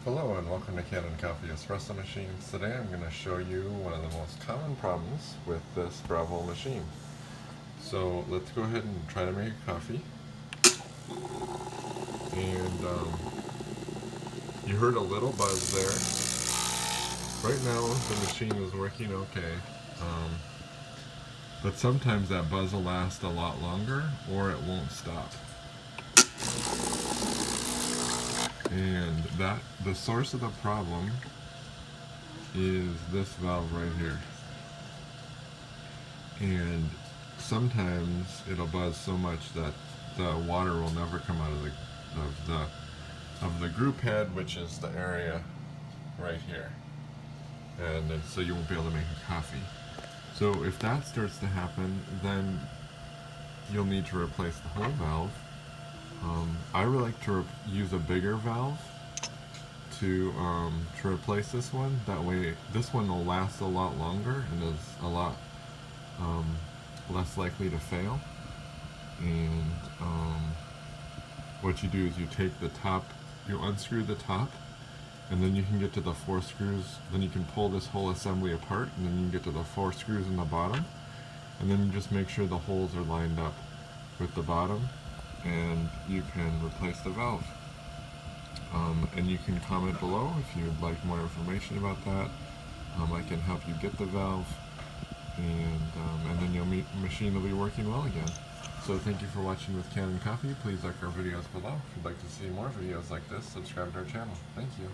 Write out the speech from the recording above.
Hello and welcome to Kanen Coffee Espresso machines. Today I'm going to show you one of the most common problems with this Breville machine. So let's go ahead and try to make coffee. And you heard a little buzz there. Right now the machine is working okay, but sometimes that buzz will last a lot longer or it won't stop. And the source of the problem is this valve right here. And sometimes it'll buzz so much that the water will never come out of the group head, which is the area right here. And then, so you won't be able to make a coffee. So if that starts to happen, then you'll need to replace the whole valve. I would like to use a bigger valve to replace this one. That way this one will last a lot longer and is a lot less likely to fail. And what you do is you take the top, you unscrew the top, and then you can get to the 4 screws. Then you can pull this whole assembly apart, and then you can get to the 4 screws in the bottom, and then you just make sure the holes are lined up with the bottom, and you can replace the valve. And you can comment below if you'd like more information about that. I can help you get the valve, and then your machine will be working well again. So thank you for watching with Kanen Coffee. Please like our videos below. If you'd like to see more videos like this, subscribe to our channel. Thank you.